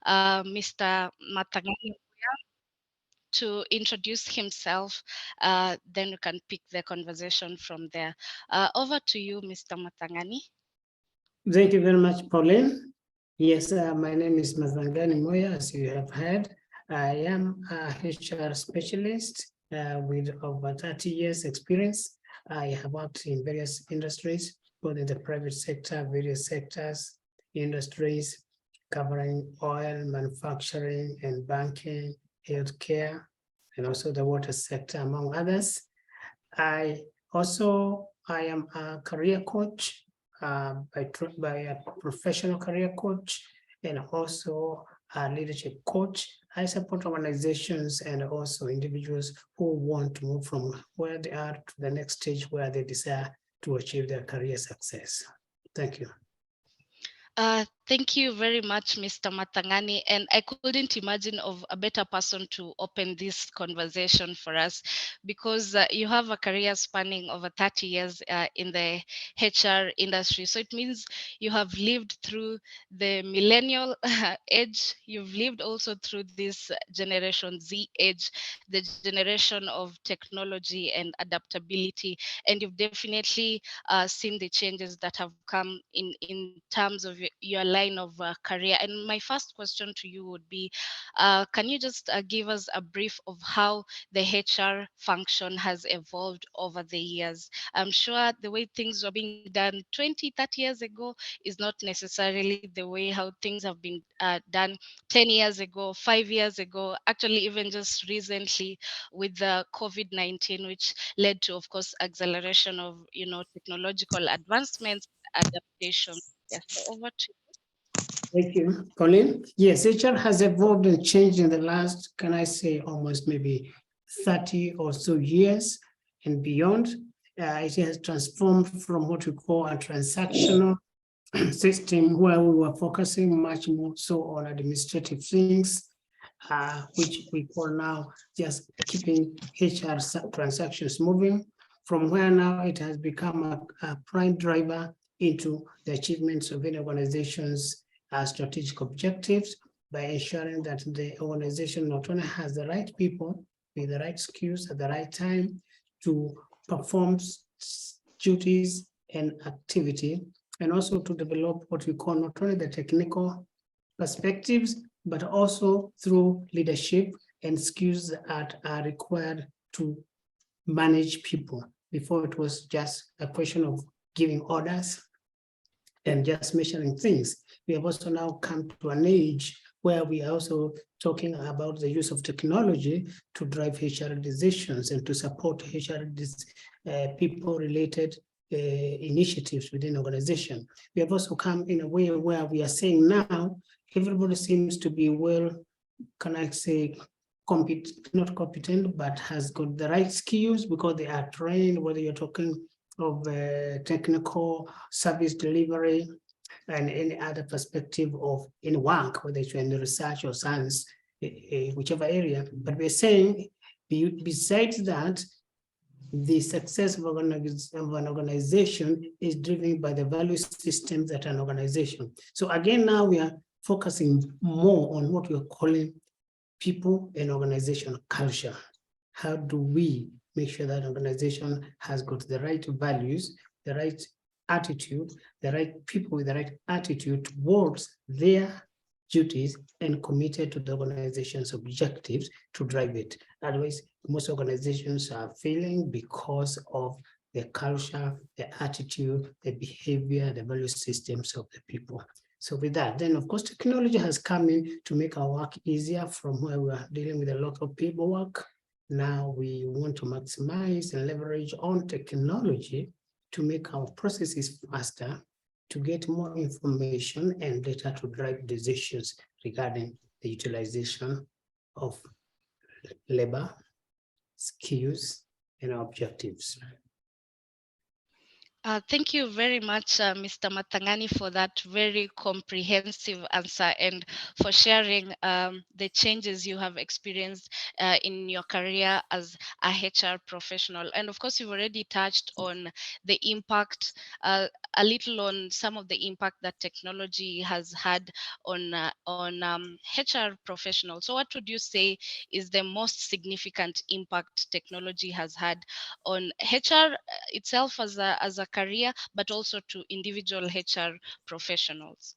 Mr. Matangani to introduce himself, then we can pick the conversation from there. Over to you, Mr. Matangani. Thank you very much, Pauline. Yes, my name is Mazangani Moya, as you have heard. I am a HR specialist with over 30 years experience. I have worked in various industries, both in the private sector, various sectors, industries, covering oil, manufacturing, and banking, healthcare, and also the water sector, among others. I am a career coach by a professional career coach and also a leadership coach. I support organizations and also individuals who want to move from where they are to the next stage where they desire to achieve their career success. Thank you. Thank you very much, Mr. Matangani. And I couldn't imagine of a better person to open this conversation for us, because you have a career spanning over 30 years in the HR industry. So it means you have lived through the millennial age. You've lived also through this Generation Z age, the generation of technology and adaptability. And you've definitely seen the changes that have come in terms of your line of career. And my first question to you would be, can you just give us a brief of how the HR function has evolved over the years? I'm sure the way things were being done 20, 30 years ago is not necessarily the way how things have been done 10 years ago, 5 years ago, actually even just recently with the COVID-19, which led to, of course, acceleration of, technological advancements, adaptation. Yes, so over to you. Thank you, Colin. Yes, HR has evolved and changed in the last, can I say, almost maybe 30 or so years and beyond. It has transformed from what we call a transactional system where we were focusing much more so on administrative things, which we call now just keeping HR transactions moving, from where now it has become a prime driver into the achievements of any organization's strategic objectives by ensuring that the organization not only has the right people with the right skills at the right time to perform duties and activity, and also to develop what we call not only the technical perspectives, but also through leadership and skills that are required to manage people. Before it was just a question of giving orders and just measuring things. We have also now come to an age where we are also talking about the use of technology to drive HR decisions and to support HR people-related initiatives within organization. We have also come in a way where we are saying now, everybody seems to be well, can I say, not competent, but has got the right skills because they are trained, whether you're talking of technical service delivery and any other perspective of in work, whether it's in the research or science, whichever area. But we're saying, besides that, the success of an organization is driven by the value systems at an organization. So again, now we are focusing more on what we're calling people and organizational culture. How do we make sure that organization has got the right values, the right attitude, the right people with the right attitude towards their duties and committed to the organization's objectives to drive it. Otherwise, most organizations are failing because of the culture, the attitude, the behavior, the value systems of the people. So with that, then of course, technology has come in to make our work easier from where we are dealing with a lot of paperwork. Now we want to maximize and leverage on technology to make our processes faster, to get more information and data to drive decisions regarding the utilization of labor, skills, and objectives. Thank you very much, Mr. Matangani, for that very comprehensive answer and for sharing the changes you have experienced in your career as a HR professional. And of course, you've already touched on the impact, a little on some of the impact that technology has had on HR professionals. So what would you say is the most significant impact technology has had on HR itself as a career, but also to individual HR professionals?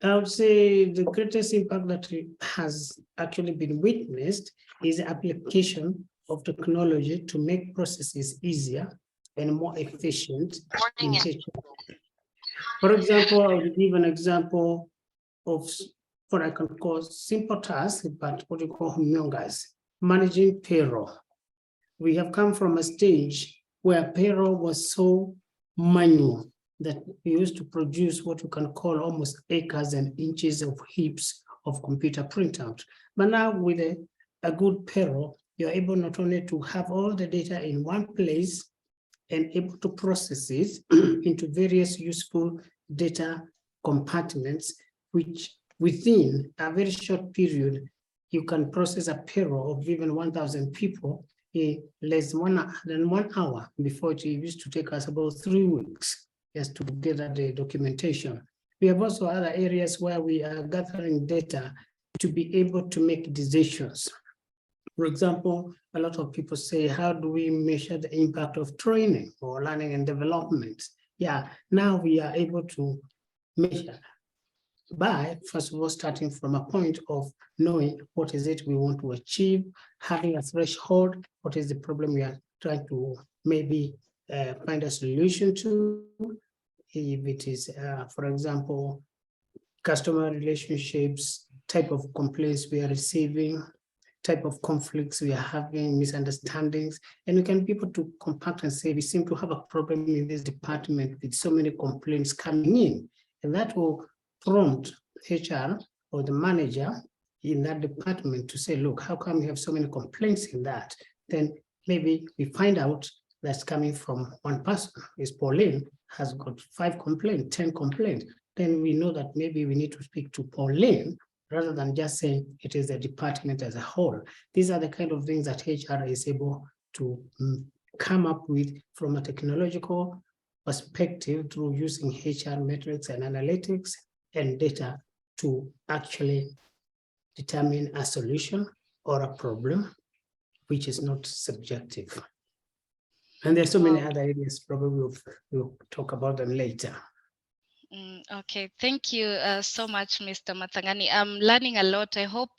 I would say the greatest impact that has actually been witnessed is the application of technology to make processes easier and more efficient in HR. For example, I will give an example of what I can call simple tasks, but what you call humongous, managing payroll. We have come from a stage where payroll was so manual that we used to produce what we can call almost acres and inches of heaps of computer printout. But now with a good payroll, you're able not only to have all the data in one place and able to process it into various useful data compartments, which within a very short period, you can process a payroll of even 1,000 people in less than 1 hour. Before it used to take us about 3 weeks just to gather the documentation. We have also other areas where we are gathering data to be able to make decisions. For example, a lot of people say, how do we measure the impact of training or learning and development? Yeah, now we are able to measure by, first of all, starting from a point of knowing what is it we want to achieve, having a threshold, what is the problem we are trying to maybe find a solution to. If it is, for example, customer relationships, type of complaints we are receiving, type of conflicts we are having, misunderstandings, and we can be able to compact and say, we seem to have a problem in this department with so many complaints coming in. And that will prompt HR or the manager in that department to say, look, how come we have so many complaints in that? Then maybe we find out that's coming from one person. Is Pauline has got 5 complaints, 10 complaints. Then we know that maybe we need to speak to Pauline rather than just saying it is the department as a whole. These are the kind of things that HR is able to come up with from a technological perspective through using HR metrics and analytics and data to actually determine a solution or a problem, which is not subjective. And there's so many other areas, probably we'll talk about them later. Okay, thank you so much, Mr. Matangani. I'm learning a lot. I hope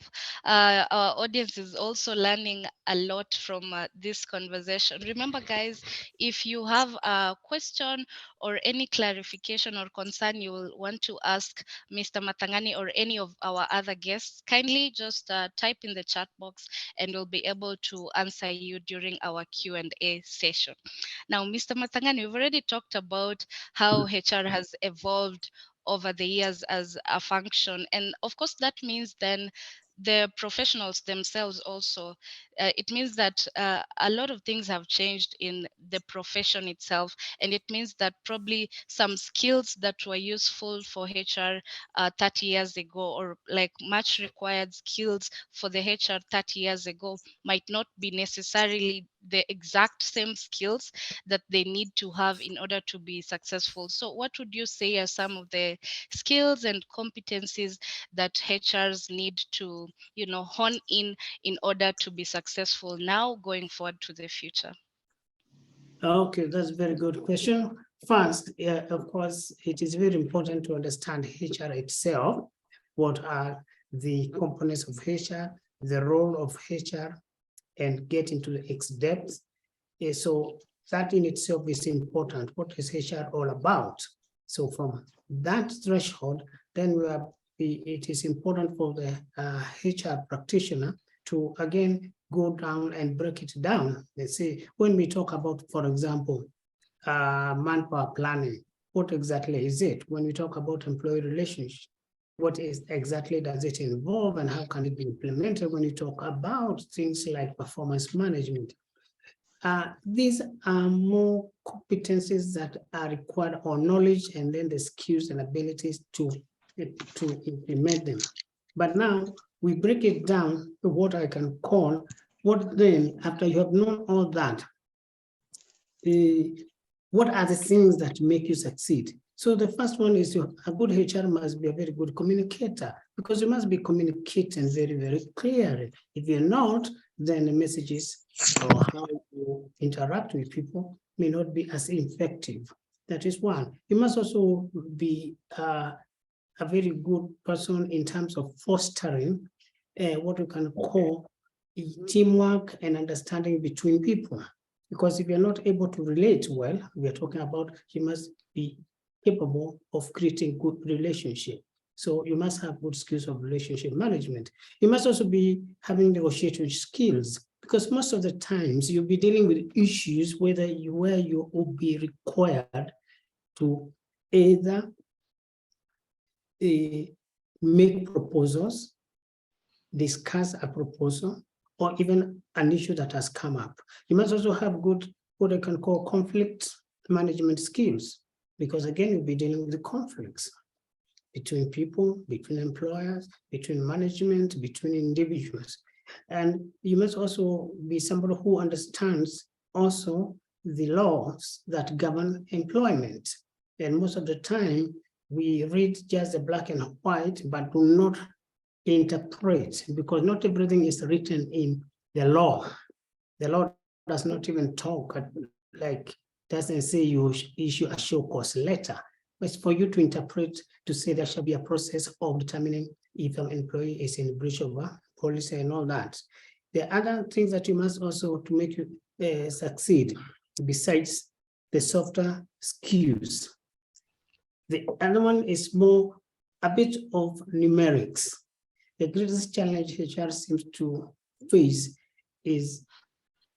our audience is also learning a lot from this conversation. Remember, guys, if you have a question or any clarification or concern you will want to ask Mr. Matangani or any of our other guests, kindly just type in the chat box and we'll be able to answer you during our Q&A session. Now, Mr. Matangani, we've already talked about how HR has evolved over the years as a function. And of course, that means then the professionals themselves also, it means that a lot of things have changed in the profession itself. And it means that probably some skills that were useful for HR 30 years ago, or like much required skills for the HR 30 years ago, might not be necessarily the exact same skills that they need to have in order to be successful. So what would you say are some of the skills and competencies that HRs need to, hone in order to be successful now going forward to the future? Okay, that's a very good question. First, of course, it is very important to understand HR itself. What are the components of HR, the role of HR, and get into the X depth. So that in itself is important. What is HR all about? So from that threshold, then it is important for the HR practitioner to again go down and break it down. Let's say when we talk about, for example, manpower planning, what exactly is it? When we talk about employee relations, what is exactly does it involve and how can it be implemented? When you talk about things like performance management, These are more competencies that are required, or knowledge, and then the skills and abilities to implement them. But now we break it down to what I can call, what then, after you have known all that, what are the things that make you succeed? So the first one is a good HR must be a very good communicator, because you must be communicating very, very clearly. If you're not, then the messages or how you interact with people may not be as effective. That is one. You must also be a very good person in terms of fostering what we can call teamwork and understanding between people. Because if you're not able to relate well, we are talking about you must be capable of creating good relationship. So you must have good skills of relationship management. You must also be having negotiating skills, because most of the times you'll be dealing with issues where you will be required to either make proposals, discuss a proposal, or even an issue that has come up. You must also have good, what I can call conflict management skills, because again, you'll be dealing with the conflicts between people, between employers, between management, between individuals. And you must also be somebody who understands also the laws that govern employment. And most of the time, we read just the black and white, but do not interpret, because not everything is written in the law. The law does not even talk, like, doesn't say you issue a show cause letter. But it's for you to interpret, to say there shall be a process of determining if an employee is in breach of a policy and all that. The other things that you must also, to make you succeed, besides the softer skills. The other one is more a bit of numerics. The greatest challenge HR seems to face is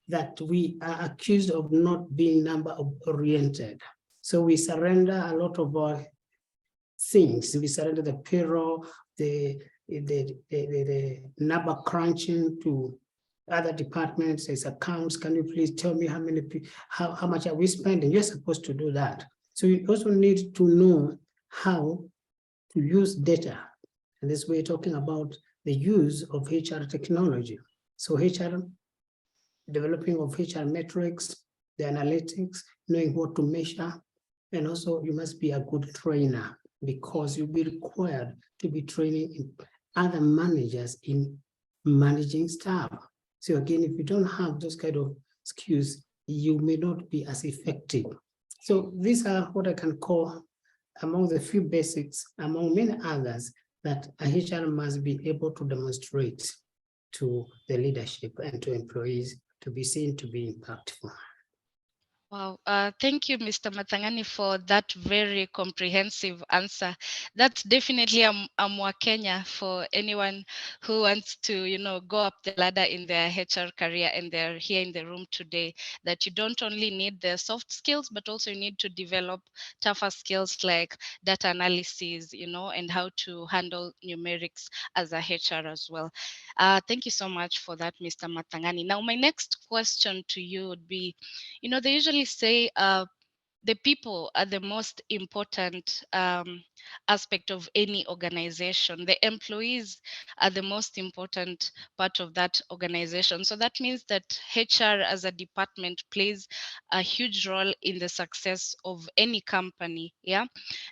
that we are accused of not being number oriented. So we surrender a lot of our things. We surrender the payroll, the number crunching to other departments, as accounts. Can you please tell me how much are we spending? You're supposed to do that. So you also need to know how to use data. And this we're talking about the use of HR technology. So HR, developing of HR metrics, the analytics, knowing what to measure. And also you must be a good trainer, because you'll be required to be training other managers in managing staff. So again, if you don't have those kind of skills, you may not be as effective. So these are what I can call among the few basics, among many others, that a HR must be able to demonstrate to the leadership and to employees to be seen to be impactful. Wow, thank you, Mr. Mathangani, for that very comprehensive answer. That's definitely a Mwakenya for anyone who wants to, go up the ladder in their HR career, and they're here in the room today, that you don't only need the soft skills, but also you need to develop tougher skills like data analysis, and how to handle numerics as a HR as well. Thank you so much for that, Mr. Mathangani. Now, my next question to you would be, they usually say the people are the most important aspect of any organization. The employees are the most important part of that organization. So that means that HR as a department plays a huge role in the success of any company. Yeah.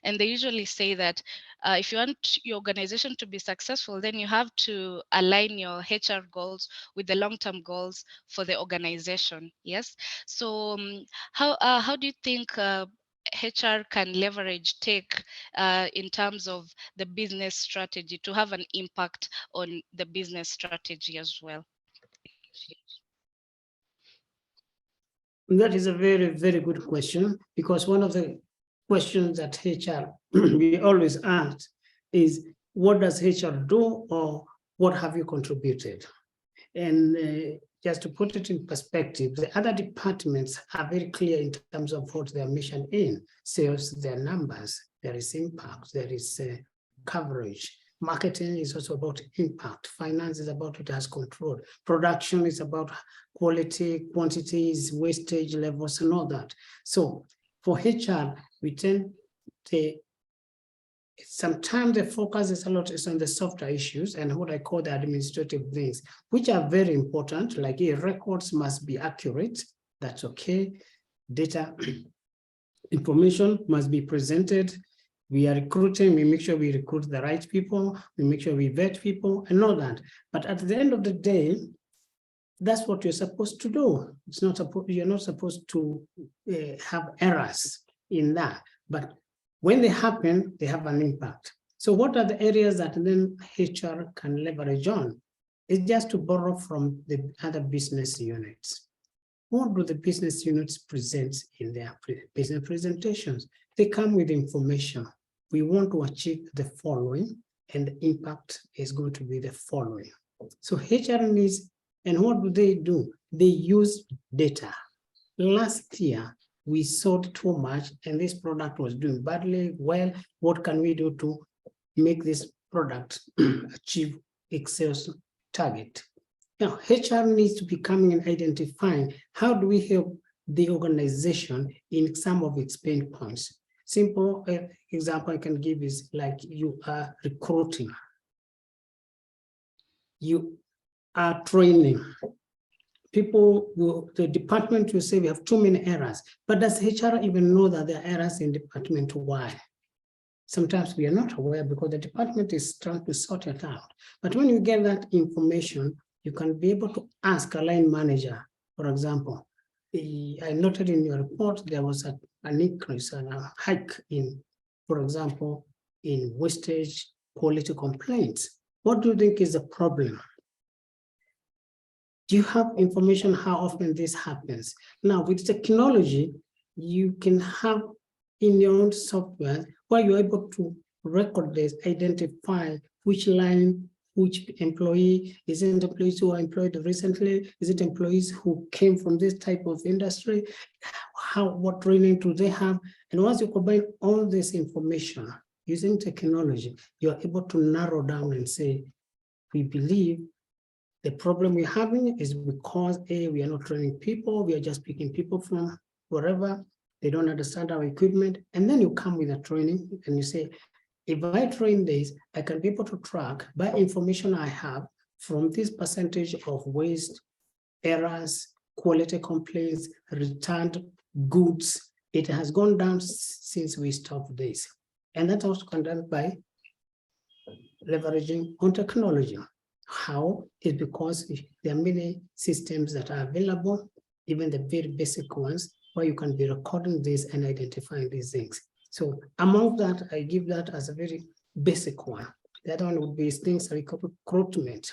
And they usually say that if you want your organization to be successful, then you have to align your HR goals with the long-term goals for the organization. Yes. So how do you think HR can leverage tech in terms of the business strategy to have an impact on the business strategy as well? That is a very, very good question, because one of the questions that HR we always ask is, what does HR do, or what have you contributed? And just to put it in perspective, the other departments are very clear in terms of what their mission is. Sales, their numbers, there is impact, there is coverage. Marketing is also about impact. Finance is about it has control. Production is about quality, quantities, wastage levels, and all that. So for HR, we tend to sometimes the focus is a lot is on the softer issues and what I call the administrative things, which are very important. Like records must be accurate. That's okay. Data information must be presented. We are recruiting, we make sure we recruit the right people, we make sure we vet people and all that. But at the end of the day, that's what you're supposed to do. It's not supposed, you're not supposed to have errors in that. But when they happen, they have an impact. So what are the areas that then HR can leverage on? It's just to borrow from the other business units. What do the business units present in their business presentations? They come with information. We want to achieve the following, and the impact is going to be the following. So HR needs, and what do? They use data. Last year, we sold too much and this product was doing badly. Well, what can we do to make this product achieve its sales target? Now, HR needs to be coming and identifying how do we help the organization in some of its pain points. Simple example I can give is like you are recruiting, you are training. People will, the department will say we have too many errors, but does HR even know that there are errors in department? Why? Sometimes we are not aware because the department is trying to sort it out. But when you get that information, you can be able to ask a line manager, for example. I noted in your report there was an increase and a hike in, for example, in wastage, quality complaints. What do you think is the problem? Do you have information how often this happens? Now, with technology, you can have in your own software where you're able to record this, identify which line, which employee, is it employees who are employed recently? Is it employees who came from this type of industry? What training do they have? And once you combine all this information using technology, you're able to narrow down and say, we believe the problem we're having is because we are not training people, we are just picking people from wherever, they don't understand our equipment. And then you come with a training and you say, if I train this, I can be able to track by information I have from this percentage of waste, errors, quality complaints, returned goods. It has gone down since we stopped this. And that's also done by leveraging on technology. How is because there are many systems that are available, even the very basic ones, where you can be recording this and identifying these things. So among that, I give that as a very basic one. The other one would be things like recruitment.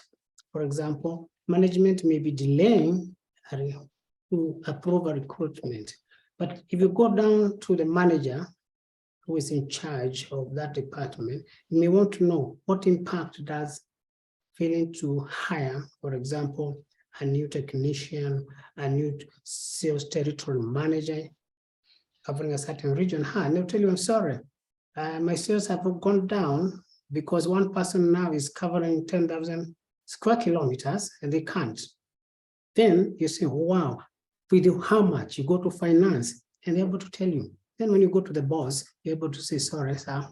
For example, management may be delaying to approve a recruitment. But if you go down to the manager who is in charge of that department, you may want to know what impact does failing to hire, for example, a new technician, a new sales territory manager covering a certain region, and they'll tell you, I'm sorry, my sales have gone down because one person now is covering 10,000 square kilometers and they can't. Then you say, wow, we do how much? You go to finance and they're able to tell you. Then when you go to the boss, you're able to say, sorry, sir,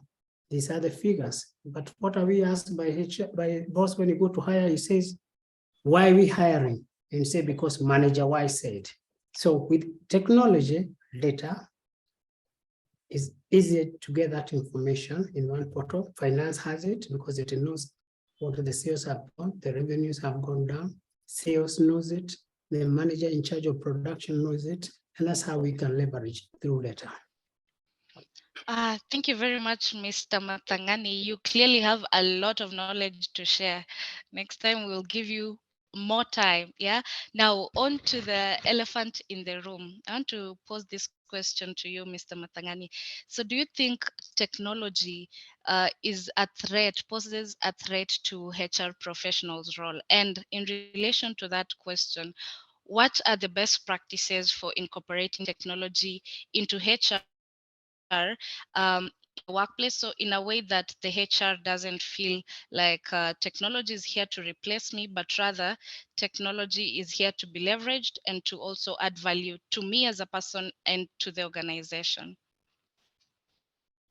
these are the figures. But what are we asked by boss when you go to hire? He says, why are we hiring? And you say, because manager Y said. So with technology, data is easier to get that information in one portal. Finance has it because it knows what the sales have gone, the revenues have gone down. Sales knows it. The manager in charge of production knows it. And that's how we can leverage through data. Thank you very much, Mr. Matangani. You clearly have a lot of knowledge to share. Next time we'll give you more time. Yeah. Now on to the elephant in the room. I want to pose this question to you, Mr. Matangani. So do you think technology is a threat, poses a threat to HR professionals' role? And in relation to that question, what are the best practices for incorporating technology into HR in the workplace. So in a way that the HR doesn't feel like technology is here to replace me, but rather technology is here to be leveraged and to also add value to me as a person and to the organization.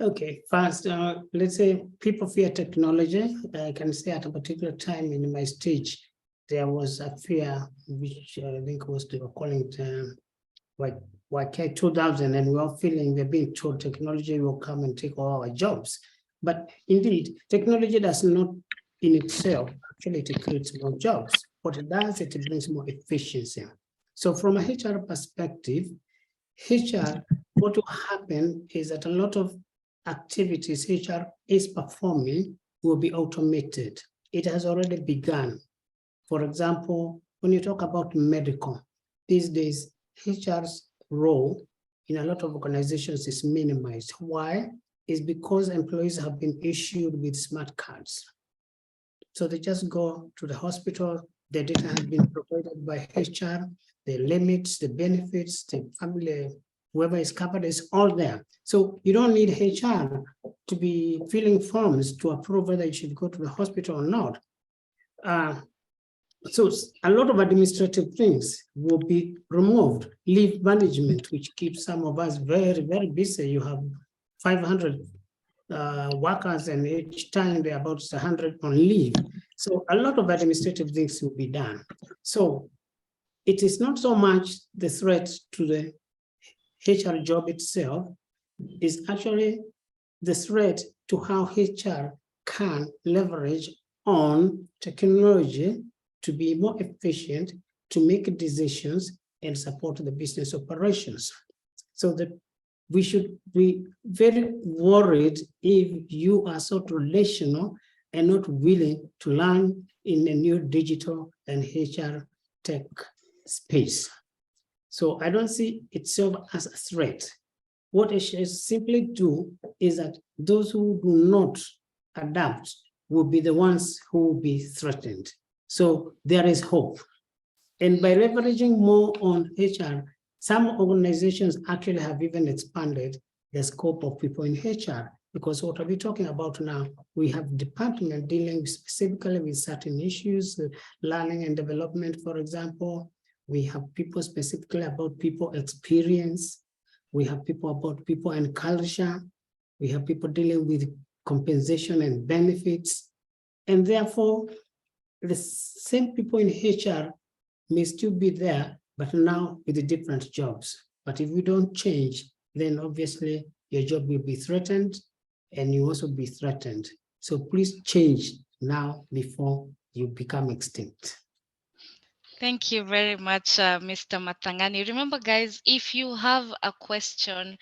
Okay, first, let's say people fear technology. I can say at a particular time in my stage, there was a fear, which I think was they were calling it YK 2000, and we are feeling we're being told technology will come and take all our jobs. But indeed, technology does not in itself, actually it creates more jobs. What it does, it brings more efficiency. So from a HR perspective, HR, what will happen is that a lot of activities HR is performing will be automated. It has already begun. For example, when you talk about medical, these days, HR's role in a lot of organizations is minimized. Why? Is because employees have been issued with smart cards. So they just go to the hospital, the data has been provided by HR, the limits, the benefits, the family, whoever is covered is all there. So you don't need HR to be filling forms to approve whether you should go to the hospital or not. So a lot of administrative things will be removed. Leave management, which keeps some of us very, very busy. You have 500 workers, and each time they're about 100 on leave. So a lot of administrative things will be done. So it is not so much the threat to the HR job itself, is actually the threat to how HR can leverage on technology to be more efficient, to make decisions and support the business operations. So that we should be very worried if you are so relational and not willing to learn in a new digital and HR tech space. So I don't see itself as a threat. What it should simply do is that those who do not adapt will be the ones who will be threatened. So there is hope. And by leveraging more on HR, some organizations actually have even expanded the scope of people in HR, because what are we talking about now? We have department dealing specifically with certain issues, learning and development, for example. We have people specifically about people experience. We have people about people and culture. We have people dealing with compensation and benefits. And therefore, the same people in HR may still be there, but now with the different jobs. But if we don't change, then obviously your job will be threatened and you also be threatened. So please change now before you become extinct. Thank you very much, Mr. Matangani. Remember, guys, if you have a question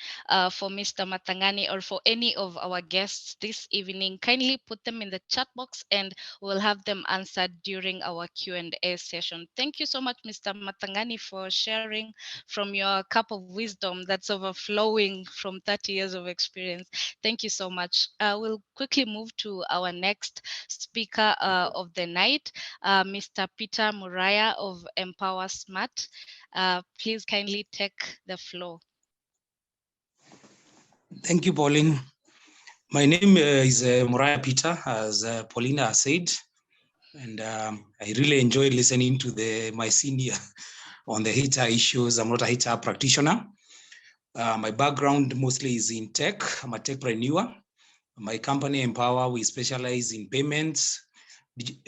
for Mr. Matangani or for any of our guests this evening, kindly put them in the chat box and we'll have them answered during our Q&A session. Thank you so much, Mr. Matangani, for sharing from your cup of wisdom that's overflowing from 30 years of experience. Thank you so much. We'll quickly move to our next speaker of the night, Mr. Peter Muraya of Empower Smart. Please kindly take the floor. Thank you, Pauline. My name is Muraya Peter, as Paulina has said, and I really enjoyed listening to my senior on the HR issues. I'm not a HR practitioner. My background mostly is in tech. I'm a techpreneur. My company Empower, we specialize in payments,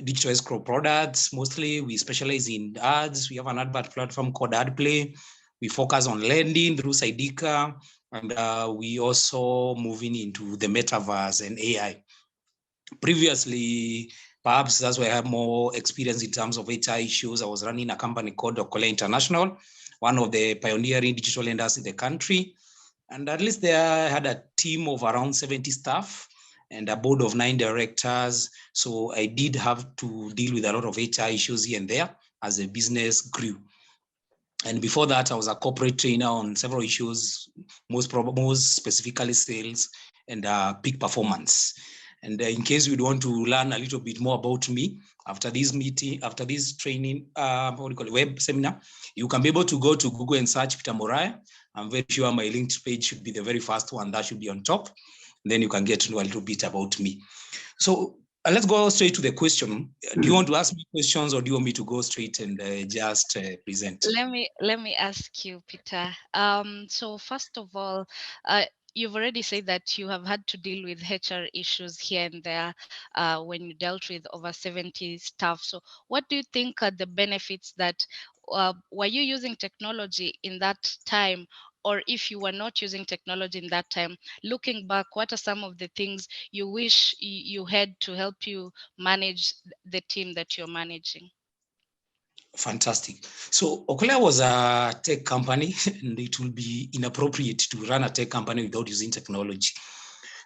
digital escrow products. Mostly we specialize in ads. We have an advert platform called AdPlay. We focus on lending through Sidica, and we also moving into the metaverse and AI. Previously, perhaps that's why I have more experience in terms of HR issues. I was running a company called Okole International, one of the pioneering digital lenders in the country. And at least there I had a team of around 70 staff and a board of 9 directors. So I did have to deal with a lot of HR issues here and there as the business grew. And before that, I was a corporate trainer on several issues, most specifically sales and peak performance. And in case you'd want to learn a little bit more about me after this meeting, after this training, web seminar, you can be able to go to Google and search Peter Muraya. I'm very sure my linked page should be the very first one that should be on top. Then you can get to know a little bit about me. So let's go straight to the question. Do you want to ask me questions, or do you want me to go straight and just present? Let me ask you, Peter. So first of all, you've already said that you have had to deal with HR issues here and there when you dealt with over 70 staff. So what do you think are the benefits that were you using technology in that time? Or if you were not using technology in that time, looking back, what are some of the things you wish you had to help you manage the team that you're managing? Fantastic. So Okolia was a tech company, and it will be inappropriate to run a tech company without using technology.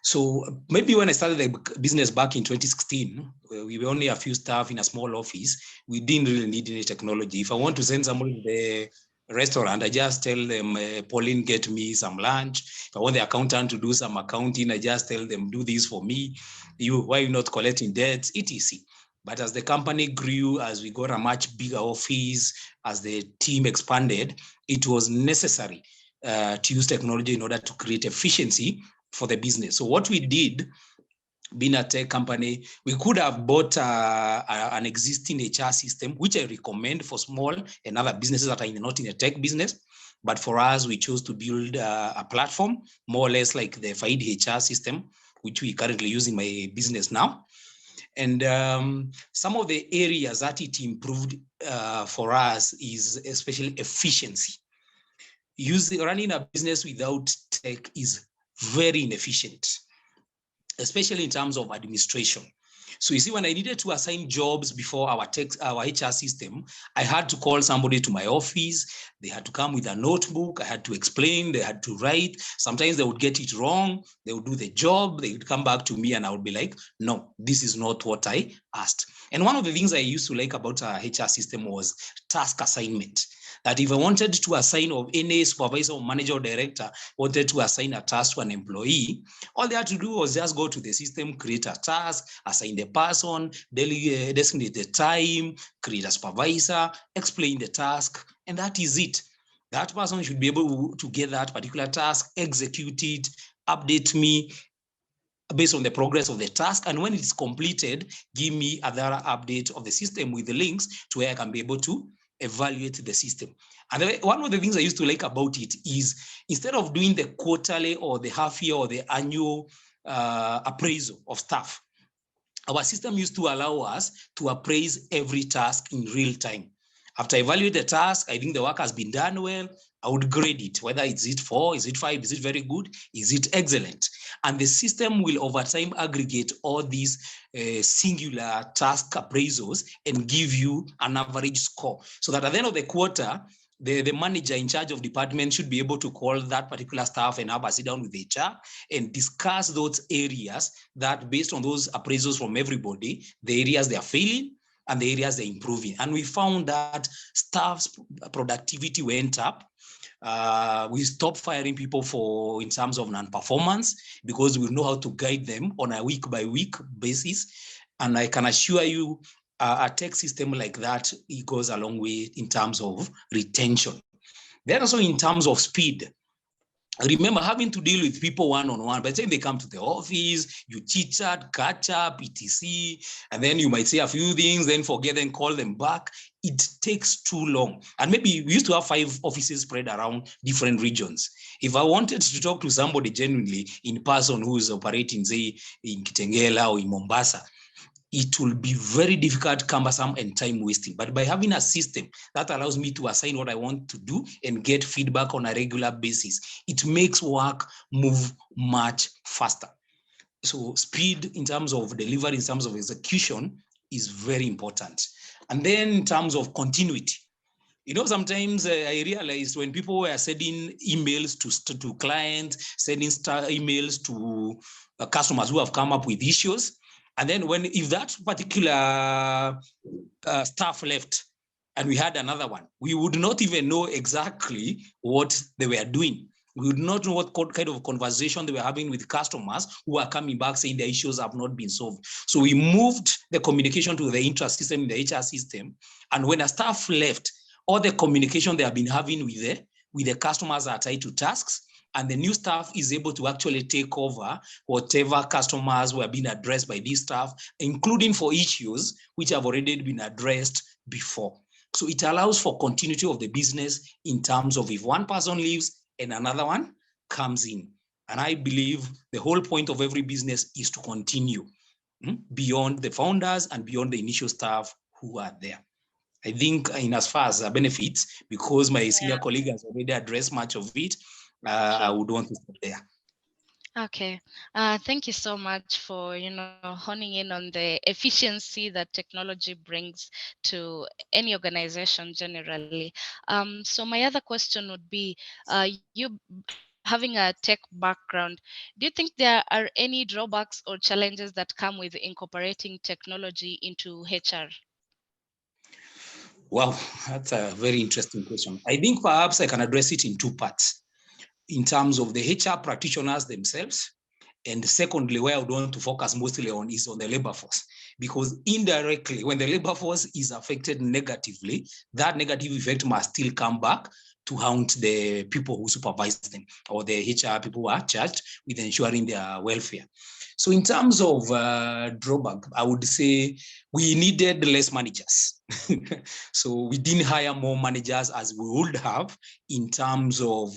So maybe when I started the business back in 2016, we were only a few staff in a small office. We didn't really need any technology. If I want to send somebody to the restaurant, I just tell them, Pauline, get me some lunch. If I want the accountant to do some accounting, I just tell them, do this for me. Why are you not collecting debts, etc. But as the company grew, as we got a much bigger office, as the team expanded, it was necessary to use technology in order to create efficiency for the business. So what we did, being a tech company, we could have bought an existing HR system, which I recommend for small and other businesses that are not in a tech business. But for us, we chose to build a platform, more or less like the FAID HR system, which we currently use in my business now. And some of the areas that it improved for us is especially efficiency. Running a business without tech is very inefficient, especially in terms of administration. So you see, when I needed to assign jobs before our HR system, I had to call somebody to my office. They had to come with a notebook. I had to explain. They had to write. Sometimes they would get it wrong. They would do the job. They would come back to me and I would be like, no, this is not what I asked. And one of the things I used to like about our HR system was task assignment. That if I wanted to assign, or any supervisor or manager or director wanted to assign a task to an employee, all they had to do was just go to the system, create a task, assign the person, designate the time, create a supervisor, explain the task, and that is it. That person should be able to get that particular task, execute it, update me based on the progress of the task, and when it's completed, give me another update of the system with the links to where I can be able to evaluate the system. And one of the things I used to like about it is, instead of doing the quarterly or the half year or the annual appraisal of staff, our system used to allow us to appraise every task in real time. After I evaluate the task, I think the work has been done well, I would grade it, whether is it 4, is it 5, is it very good, is it excellent? And the system will over time aggregate all these singular task appraisals and give you an average score. So that at the end of the quarter, the manager in charge of department should be able to call that particular staff and have a sit down with HR and discuss those areas that, based on those appraisals from everybody, the areas they are failing and the areas they're improving. And we found that staff's productivity went up. We stopped firing people in terms of non-performance, because we know how to guide them on a week-by-week basis. And I can assure you, a tech system like that, it goes a long way in terms of retention. Then also in terms of speed. I remember having to deal with people one-on-one. By the time they come to the office, you chit-chat, catch up, etc. And then you might say a few things, then forget and call them back. It takes too long. And maybe we used to have 5 offices spread around different regions. If I wanted to talk to somebody genuinely in person who is operating, say, in Kitengela or in Mombasa, it will be very difficult, cumbersome, and time wasting. But by having a system that allows me to assign what I want to do and get feedback on a regular basis, it makes work move much faster. So speed in terms of delivery, in terms of execution, is very important. And then in terms of continuity, you know, sometimes I realized when people were sending emails to clients, sending emails to customers who have come up with issues, and then if that particular staff left and we had another one, we would not even know exactly what they were doing. We would not know what kind of conversation they were having with customers who are coming back saying their issues have not been solved. So we moved the communication to the interest system, in the HR system. And when a staff left, all the communication they have been having with the customers are tied to tasks. and the new staff is able to actually take over whatever customers were being addressed by this staff, including for issues which have already been addressed before. So it allows for continuity of the business in terms of if one person leaves and another one comes in. And I believe the whole point of every business is to continue beyond the founders and beyond the initial staff who are there. I think in as far as benefits, because my senior colleague has already addressed much of it, I would want to stop there. Okay, thank you so much for honing in on the efficiency that technology brings to any organization generally. So my other question would be, you having a tech background, do you think there are any drawbacks or challenges that come with incorporating technology into HR? Wow, that's a very interesting question. I think perhaps I can address it in two parts. In terms of the HR practitioners themselves, and secondly, where I would want to focus mostly on is on the labor force, because indirectly, when the labor force is affected negatively, that negative effect must still come back to haunt the people who supervise them, or the HR people who are charged with ensuring their welfare. So in terms of drawback, I would say we needed less managers. So we didn't hire more managers as we would have in terms of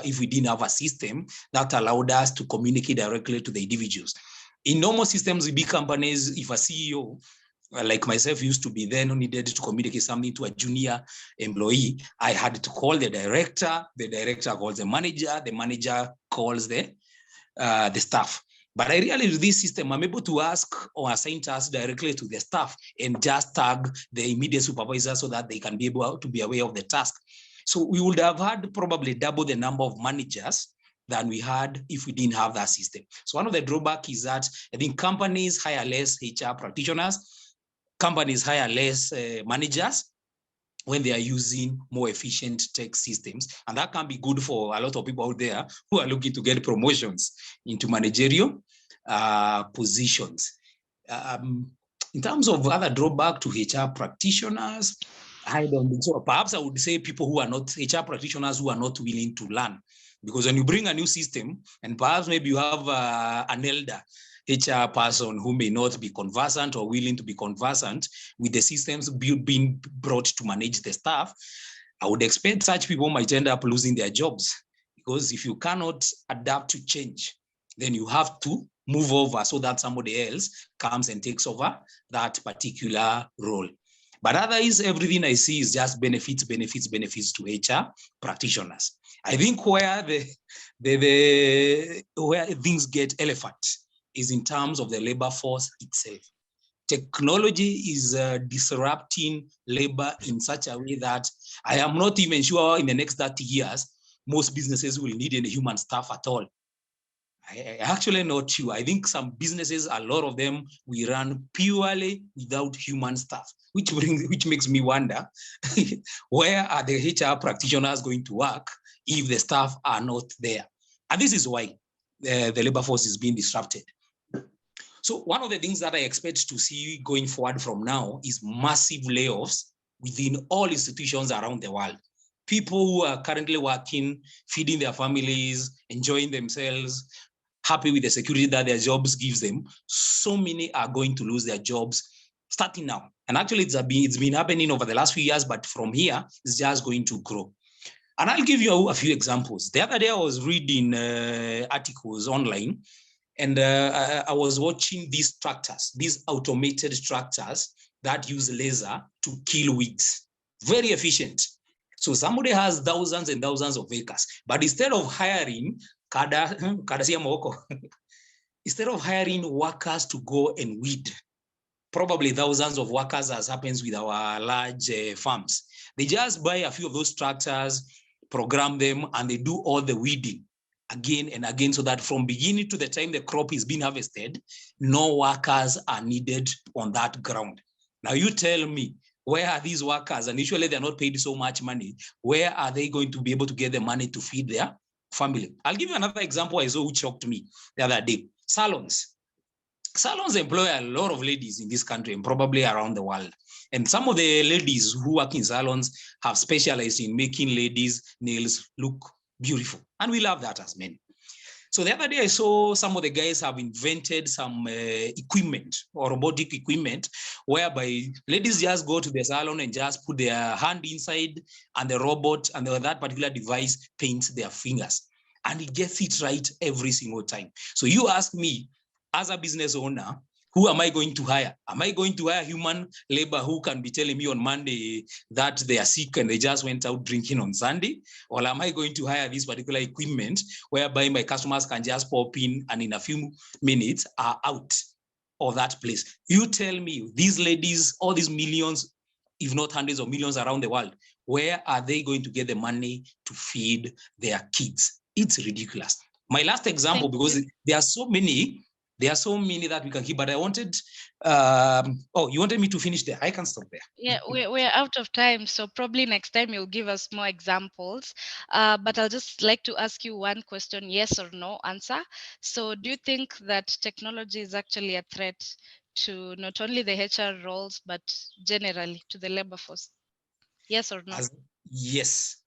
if we didn't have a system that allowed us to communicate directly to the individuals. In normal systems, in big companies, if a CEO like myself used to be then needed to communicate something to a junior employee, I had to call the director calls the manager calls the staff. But I realized with this system, I'm able to ask or assign tasks directly to the staff and just tag the immediate supervisor so that they can be able to be aware of the task. So we would have had probably double the number of managers than we had if we didn't have that system. So one of the drawbacks is that I think companies hire less HR practitioners, companies hire less managers when they are using more efficient tech systems. And that can be good for a lot of people out there who are looking to get promotions into managerial positions. In terms of other drawback to HR practitioners, I don't think so. Perhaps I would say people who are not HR practitioners who are not willing to learn. Because when you bring a new system, and perhaps maybe you have an elder HR person who may not be conversant or willing to be conversant with the systems being brought to manage the staff, I would expect such people might end up losing their jobs. Because if you cannot adapt to change, then you have to move over so that somebody else comes and takes over that particular role. But otherwise, everything I see is just benefits to HR practitioners. I think where where things get elephant is in terms of the labor force itself. Technology is disrupting labor in such a way that I am not even sure in the next 30 years, most businesses will need any human staff at all. I actually not sure. I think some businesses, a lot of them, we run purely without human staff, which makes me wonder, where are the HR practitioners going to work if the staff are not there? And this is why the labor force is being disrupted. So one of the things that I expect to see going forward from now is massive layoffs within all institutions around the world. People who are currently working, feeding their families, enjoying themselves, happy with the security that their jobs gives them, so many are going to lose their jobs starting now. And actually it's been happening over the last few years, but from here, it's just going to grow. And I'll give you a few examples. The other day I was reading articles online, and I was watching these tractors, these automated tractors that use laser to kill weeds. Very efficient. So somebody has thousands and thousands of acres, but instead of hiring instead of hiring workers to go and weed, probably thousands of workers, as happens with our large farms, they just buy a few of those tractors, program them, and they do all the weeding again and again, so that from beginning to the time the crop is being harvested, no workers are needed on that ground. Now you tell me, where are these workers? And usually they're not paid so much money. Where are they going to be able to get the money to feed their family? I'll give you another example I saw which shocked me the other day. Salons. Salons employ a lot of ladies in this country and probably around the world. And some of the ladies who work in salons have specialized in making ladies' nails look beautiful. And we love that as men. So the other day I saw some of the guys have invented some equipment or robotic equipment whereby ladies just go to the salon and just put their hand inside and the robot and that particular device paints their fingers and it gets it right every single time. So you ask me as a business owner, who am I going to hire? Am I going to hire human labor who can be telling me on Monday that they are sick and they just went out drinking on Sunday? Or am I going to hire this particular equipment whereby my customers can just pop in and in a few minutes are out of that place? You tell me, these ladies, all these millions, if not hundreds of millions around the world, where are they going to get the money to feed their kids? It's ridiculous. My last example, because there are so many that we can keep, but I wanted, oh, you wanted me to finish there? I can stop there. Yeah, we're out of time, so probably next time you'll give us more examples. But I'll just like to ask you one question, yes or no answer. So do you think that technology is actually a threat to not only the HR roles, but generally to the labor force? Yes or no? Yes.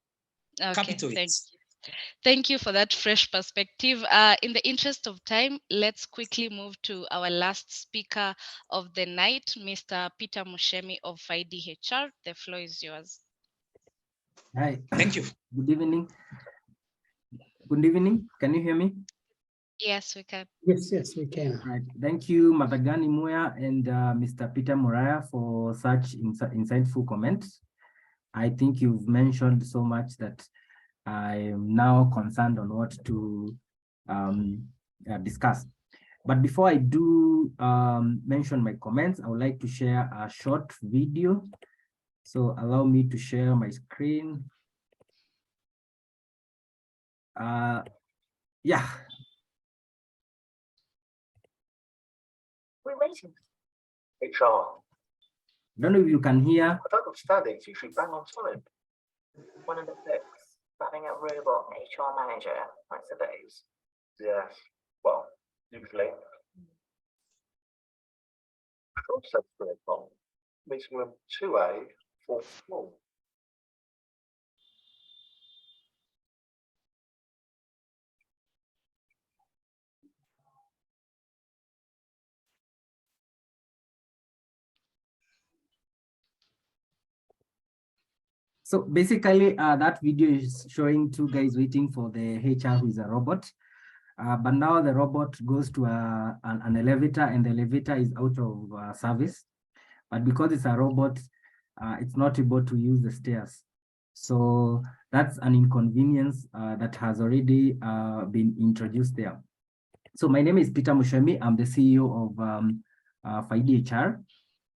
Okay, Capital thank yes. you. Thank you for that fresh perspective. In the interest of time, let's quickly move to our last speaker of the night, Mr. Peter Mushemi of FIDE HR. The floor is yours. Hi. Thank you. Good evening. Good evening. Can you hear me? Yes, we can. Yes, we can. Right. Thank you, Matagani Muya and Mr. Peter Muraya for such insightful comments. I think you've mentioned so much that I am now concerned on what to discuss. But before I do mention my comments, I would like to share a short video. So allow me to share my screen. Yeah. We're waiting. HR. Don't know if you can hear. I don't understand it. It's usually bang on time. One of the books, having a robot HR manager, I suppose. Yes. Well, usually. Sure, said 3 o'clock. Meeting room 2A, 4th floor. So basically, that video is showing 2 guys waiting for the HR who is a robot. But now the robot goes to an elevator and the elevator is out of service. But because it's a robot, it's not able to use the stairs. So that's an inconvenience that has already been introduced there. So my name is Peter Mushemi. I'm the CEO of FIDE HR.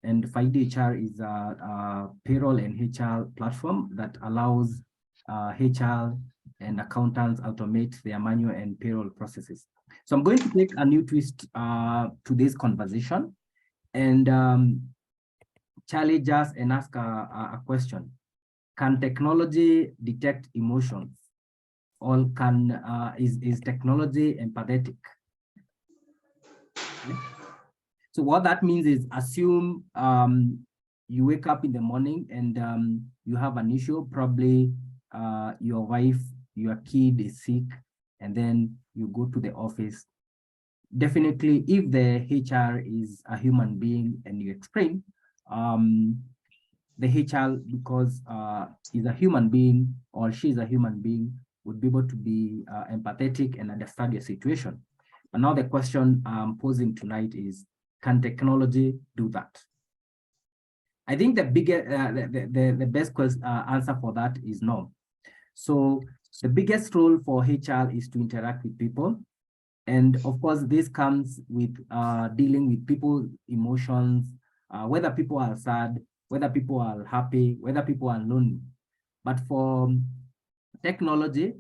And FIDE HR is a payroll and HR platform that allows HR and accountants automate their manual and payroll processes. So I'm going to take a new twist to this conversation and challenge us and ask a question. Can technology detect emotions, or is technology empathetic? So what that means is, assume you wake up in the morning and you have an issue, probably your wife, your kid is sick, and then you go to the office. Definitely, if the HR is a human being and you explain, the HR, because is a human being or she is a human being, would be able to be empathetic and understand your situation. But now the question I'm posing tonight is, can technology do that? I think the biggest, the best answer for that is no. So the biggest role for HR is to interact with people. And of course, this comes with dealing with people's emotions, whether people are sad, whether people are happy, whether people are lonely. But for technology,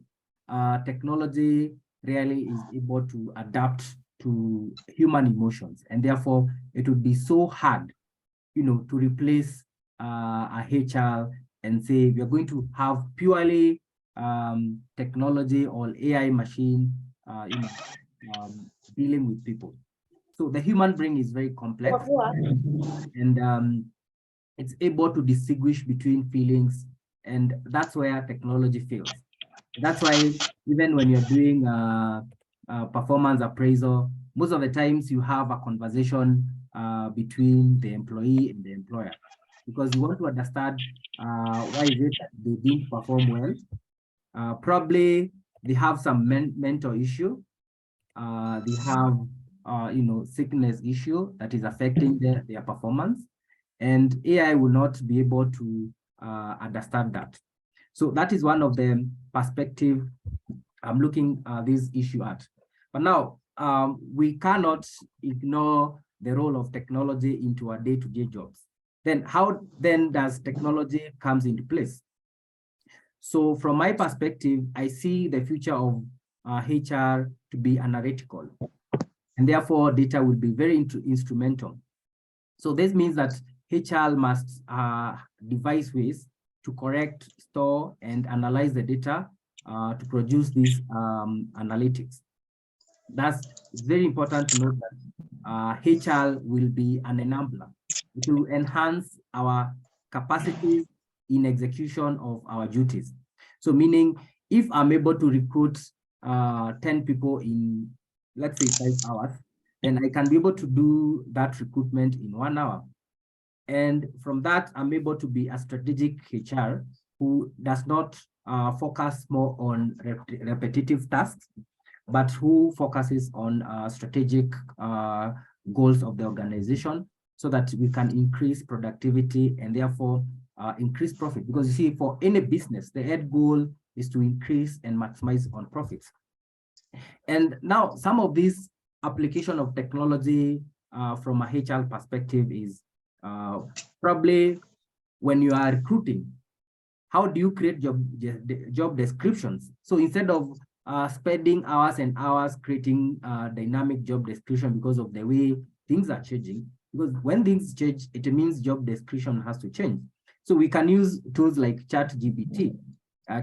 technology really is able to adapt to human emotions, and therefore it would be so hard, to replace a HR and say we are going to have purely technology or AI machine, dealing with people. So the human brain is very complex, and it's able to distinguish between feelings, and that's where technology fails. That's why even when you're doing performance appraisal, most of the times you have a conversation between the employee and the employer, because you want to understand why is it that they didn't perform well. Probably they have some mental issue. They have sickness issue that is affecting their performance, and AI will not be able to understand that. So that is one of the perspective I'm looking this issue at. But now we cannot ignore the role of technology into our day-to-day jobs. Then how then does technology comes into place? So from my perspective, I see the future of HR to be analytical, and therefore data will be very instrumental. So this means that HR must devise ways to correct, store, and analyze the data to produce these analytics. That's very important to note that HR will be an enabler to enhance our capacities in execution of our duties. So meaning if I'm able to recruit 10 people in, let's say 5 hours, then I can be able to do that recruitment in 1 hour. And from that, I'm able to be a strategic HR who does not focus more on repetitive tasks, but who focuses on strategic goals of the organization, so that we can increase productivity and therefore increase profit. Because you see, for any business, the end goal is to increase and maximize on profits. And now some of these application of technology from a HR perspective is probably when you are recruiting, how do you create job descriptions? So instead of spending hours and hours creating dynamic job description because of the way things are changing, because when things change, it means job description has to change. So we can use tools like ChatGPT.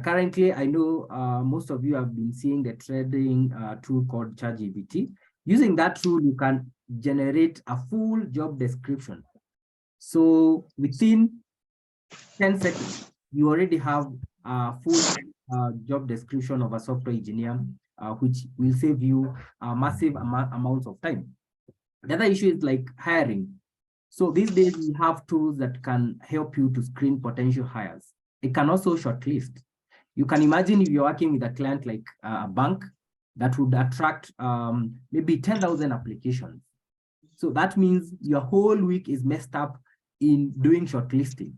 Currently, I know most of you have been seeing the trading tool called ChatGPT. Using that tool, you can generate a full job description. So within 10 seconds, you already have a full job description of a software engineer, which will save you massive amounts of time. The other issue is like hiring. So these days we have tools that can help you to screen potential hires. It can also shortlist. You can imagine if you're working with a client like a bank that would attract maybe 10,000 applications. So that means your whole week is messed up in doing shortlisting.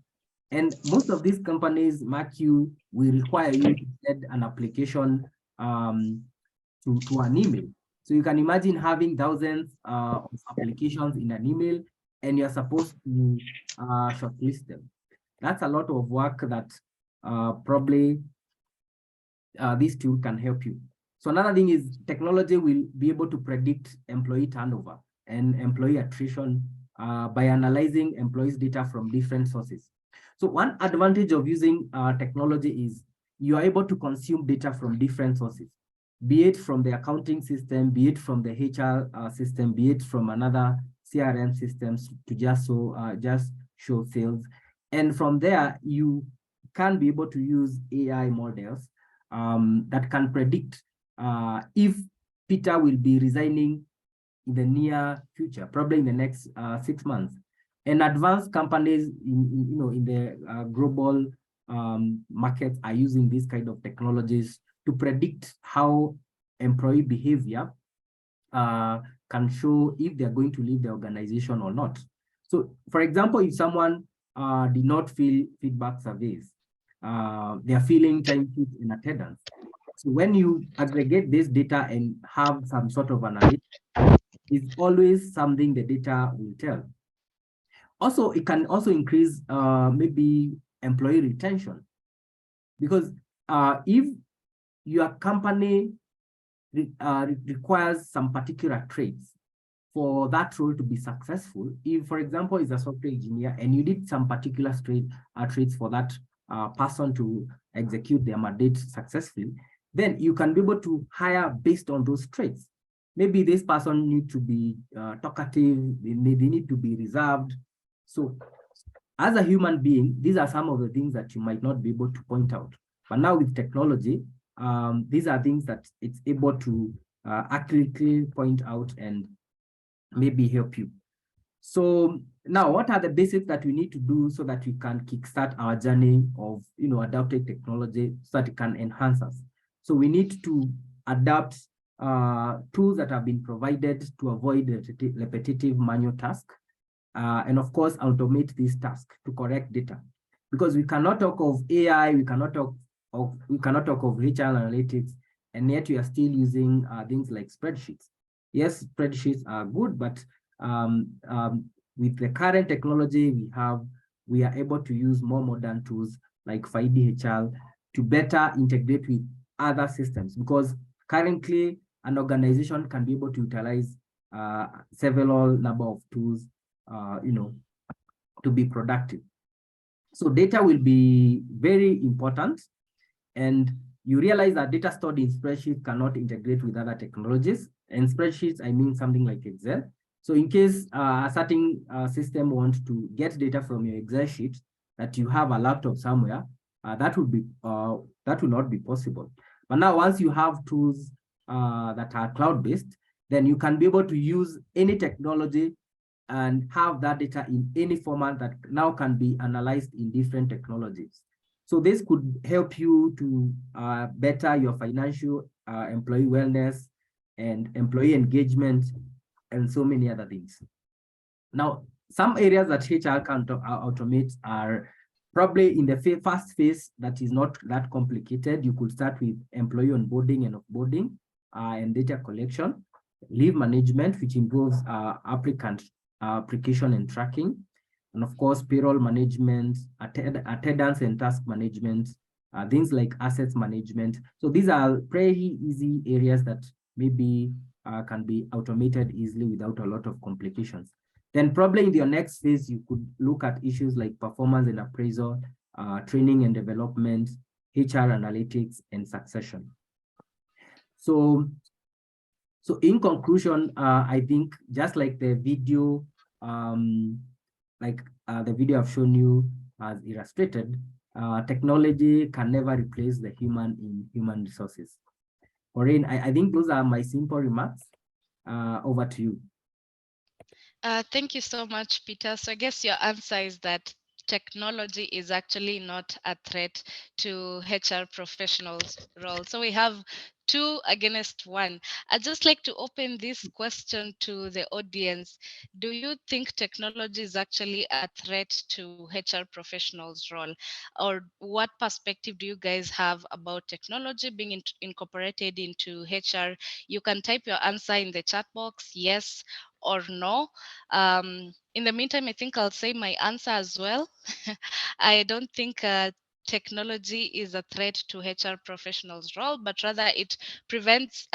And most of these companies, mark you, will require you to send an application to an email. So you can imagine having thousands of applications in an email, and you're supposed to shortlist them. That's a lot of work that probably this tool can help you. So another thing is technology will be able to predict employee turnover and employee attrition by analyzing employees' data from different sources. So one advantage of using technology is you are able to consume data from different sources, be it from the accounting system, be it from the HR system, be it from another CRM systems to just show sales. And from there, you can be able to use AI models that can predict if Peter will be resigning in the near future, probably in the next 6 months. And advanced companies in the global markets are using these kind of technologies to predict how employee behavior can show if they're going to leave the organization or not. So, for example, if someone did not fill feedback surveys, they are feeling time sheets in attendance. So when you aggregate this data and have some sort of analytics, it's always something the data will tell. Also, it can also increase maybe employee retention, because if your company requires some particular traits for that role to be successful, if, for example, is a software engineer and you need some particular traits for that person to execute their mandate successfully, then you can be able to hire based on those traits. Maybe this person needs to be talkative, they need to be reserved. So as a human being, these are some of the things that you might not be able to point out. But now with technology, these are things that it's able to accurately point out and maybe help you. So now, what are the basics that we need to do so that we can kickstart our journey of adopting technology so that it can enhance us? So we need to adapt tools that have been provided to avoid repetitive manual tasks, and of course automate these tasks to correct data, because we cannot talk of AI, we cannot talk of HR analytics, and yet we are still using things like spreadsheets. Yes, spreadsheets are good, but with the current technology we are able to use more modern tools like FIDHR to better integrate with other systems, because currently an organization can be able to utilize several number of tools to be productive. So data will be very important, and you realize that data stored in spreadsheets cannot integrate with other technologies. And spreadsheets, I mean something like Excel. So in case a certain system wants to get data from your Excel sheet, that you have a laptop somewhere, that will not be possible. But now, once you have tools that are cloud-based, then you can be able to use any technology and have that data in any format that now can be analyzed in different technologies. So this could help you to better your financial, employee wellness, and employee engagement, and so many other things. Now, some areas that HR can automate are probably in the first phase that is not that complicated. You could start with employee onboarding and offboarding and data collection, leave management, which involves applicant application and tracking, and of course, payroll management, attendance and task management, things like assets management. So these are pretty easy areas that maybe can be automated easily without a lot of complications. Then probably in your next phase, you could look at issues like performance and appraisal, training and development, HR analytics, and succession. So in conclusion, I think just like the video, the video I've shown you as illustrated, technology can never replace the human in human resources. Maureen, I think those are my simple remarks. Over to you. Thank you so much, Peter. So I guess your answer is that technology is actually not a threat to HR professionals' role. So we have 2 against 1. I'd just like to open this question to the audience. Do you think technology is actually a threat to HR professionals' role? Or what perspective do you guys have about technology being incorporated into HR? You can type your answer in the chat box, yes or no. In the meantime, I think I'll say my answer as well. I don't think technology is a threat to HR professionals' role, but rather it presents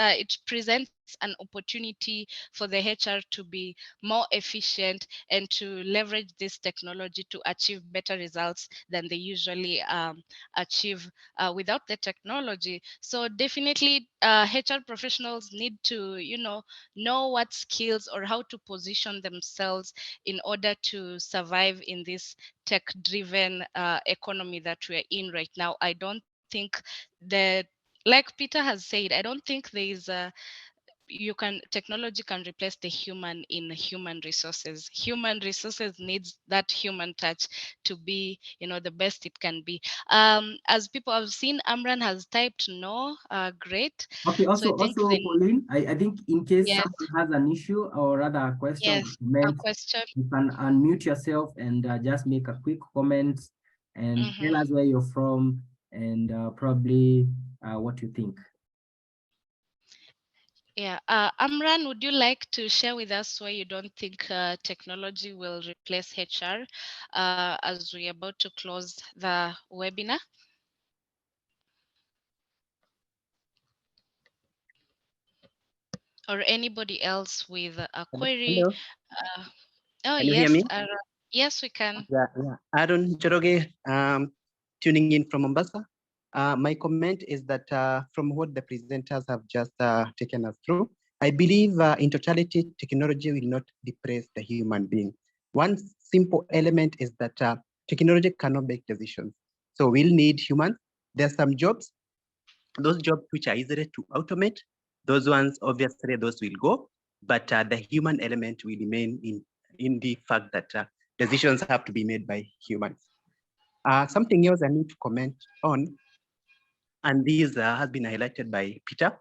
an opportunity for the HR to be more efficient and to leverage this technology to achieve better results than they usually achieve without the technology. So definitely HR professionals need to, know what skills or how to position themselves in order to survive in this tech-driven economy that we're in right now. I don't think that, like Peter has said, I don't think there is technology can replace the human in human resources. Human resources needs that human touch to be, the best it can be. As people have seen, Amran has typed no. Great. Okay. Also, Pauline, I think in case someone has an issue or rather a question, a question, you can unmute yourself and just make a quick comment and tell us where you're from and probably what you think. Yeah, Amran, would you like to share with us why you don't think technology will replace HR as we're about to close the webinar? Or anybody else with a query? Hello. Oh, can you yes. hear me? Yes, we can. Yeah. Aaron Joroge, tuning in from Mombasa. My comment is that from what the presenters have just taken us through, I believe in totality, technology will not replace the human being. One simple element is that technology cannot make decisions. So we'll need humans. There are some jobs those jobs which are easier to automate, those ones, obviously, those will go, but the human element will remain in the fact that decisions have to be made by humans. Something else I need to comment on, and this has been highlighted by Peter.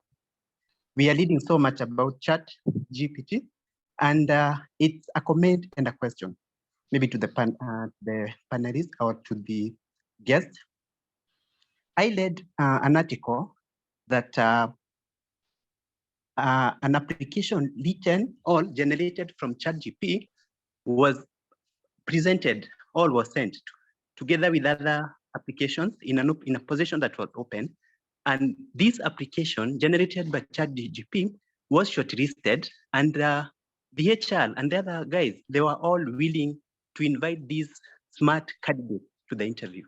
We are reading so much about ChatGPT, and it's a comment and a question, maybe to the panelists or to the guests. I read an article that an application written or generated from ChatGPT was presented or was sent together with other applications in a position that was open. And this application generated by ChatGPT was shortlisted, and the HR and the other guys, they were all willing to invite these smart candidates to the interview.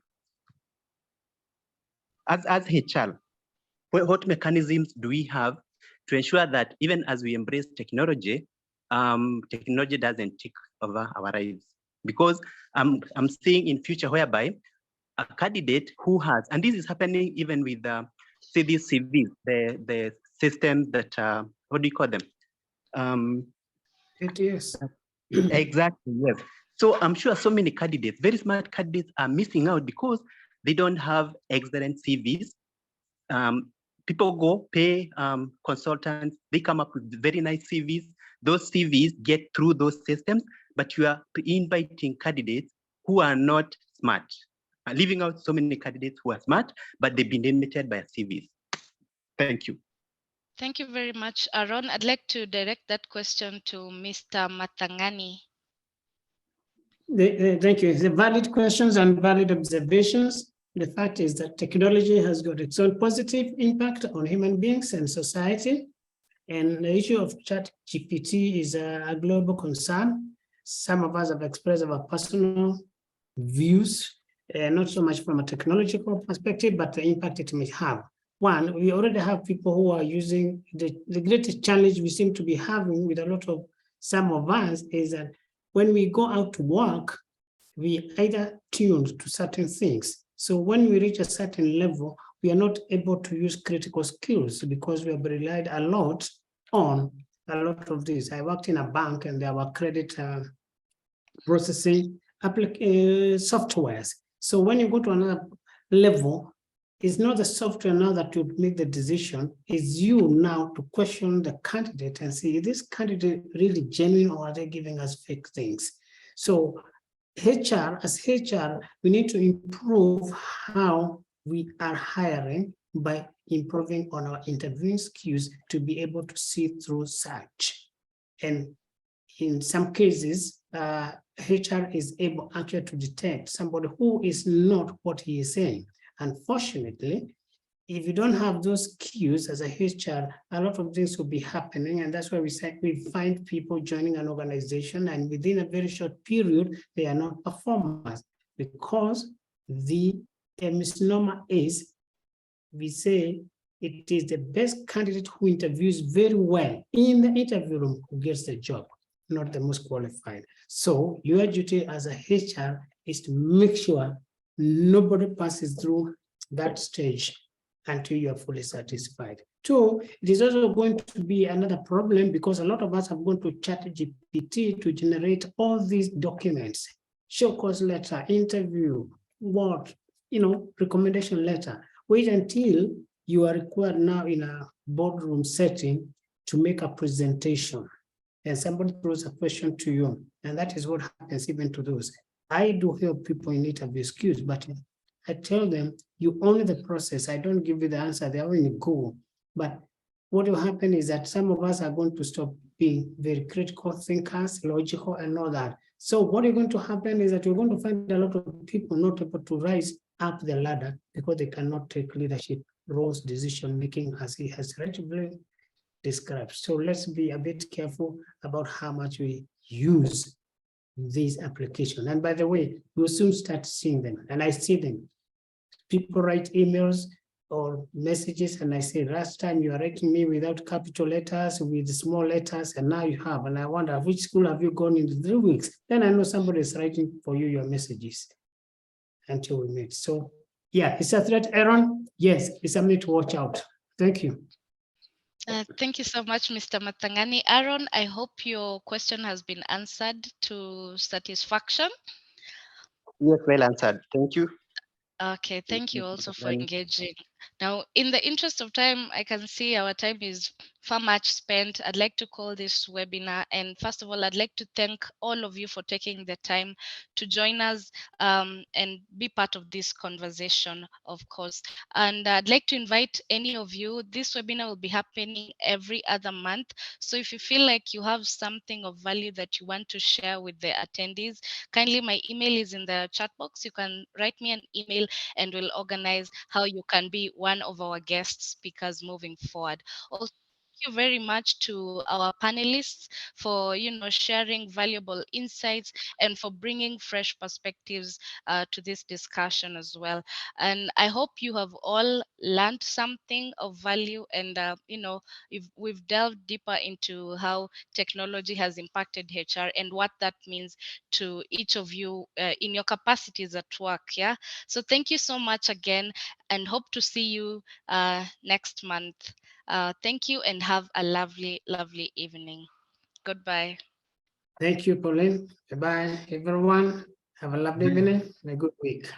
As HR, what mechanisms do we have to ensure that even as we embrace technology, technology doesn't take over our lives? Because I'm seeing in future whereby a candidate who has, and this is happening even with say these CVs, the systems that what do you call them? ATS. Exactly, yes. So I'm sure so many candidates, very smart candidates, are missing out because they don't have excellent CVs. People go pay consultants, they come up with very nice CVs. Those CVs get through those systems, but you are inviting candidates who are not smart, leaving out so many candidates who are smart, but they've been limited by CVs. Thank you. Thank you very much, Aaron. I'd like to direct that question to Mr. Matangani. Thank you. The valid questions and valid observations. The fact is that technology has got its own positive impact on human beings and society. And the issue of ChatGPT is a global concern. Some of us have expressed our personal views, not so much from a technological perspective, but the impact it may have. One, we already have people who are using the greatest challenge we seem to be having with a lot of some of us is that when we go out to work, we either tuned to certain things. So when we reach a certain level, we are not able to use critical skills because we have relied a lot on a lot of this. I worked in a bank and there were credit processing softwares. So when you go to another level, it's not the software now that will make the decision, it's you now to question the candidate and see, is this candidate really genuine or are they giving us fake things? So as HR, we need to improve how we are hiring by improving on our interviewing skills to be able to see through search. And in some cases, HR is able actually to detect somebody who is not what he is saying. Unfortunately, if you don't have those cues as a HR, a lot of things will be happening. And that's why we say we find people joining an organization and within a very short period, they are not performers because the misnomer is, we say it is the best candidate who interviews very well in the interview room who gets the job, not the most qualified. So your duty as a HR is to make sure nobody passes through that stage until you are fully satisfied. Two, it is also going to be another problem because a lot of us have gone to ChatGPT to generate all these documents, show cause letter, interview, recommendation letter. Wait until you are required now in a boardroom setting to make a presentation and somebody throws a question to you. And that is what happens even to those. I do help people in interview skills, but I tell them, you own the process. I don't give you the answer. They already go. But what will happen is that some of us are going to stop being very critical thinkers, logical, and all that. So what is going to happen is that you're going to find a lot of people not able to rise up the ladder because they cannot take leadership roles, decision making, as he has rightly described. So let's be a bit careful about how much we use these applications. And by the way, we'll soon start seeing them. And I see them. People write emails or messages and I say, last time you are writing me without capital letters, with small letters, and now you have. And I wonder, which school have you gone in 3 weeks? Then I know somebody is writing for you your messages until we meet. So Yeah, it's a threat, Aaron. Yes, it's something to watch out. Thank you. Thank you so much, Mr. Matangani. Aaron, I hope your question has been answered to satisfaction. Yes, well answered. Thank you. Okay, thank you also for engaging. Now, in the interest of time, I can see our time is far much spent. I'd like to call this webinar. And first of all, I'd like to thank all of you for taking the time to join us and be part of this conversation, of course. And I'd like to invite any of you. This webinar will be happening every other month. So if you feel like you have something of value that you want to share with the attendees, kindly, my email is in the chat box. You can write me an email and we'll organize how you can be one of our guest speakers moving forward. Also, thank you very much to our panelists for sharing valuable insights and for bringing fresh perspectives to this discussion as well. And I hope you have all learned something of value, and we've delved deeper into how technology has impacted HR and what that means to each of you in your capacities at work. Yeah, so thank you so much again, and hope to see you next month. Thank you and have a lovely, lovely evening. Goodbye. Thank you, Pauline. Bye-bye, everyone. Have a lovely evening and a good week.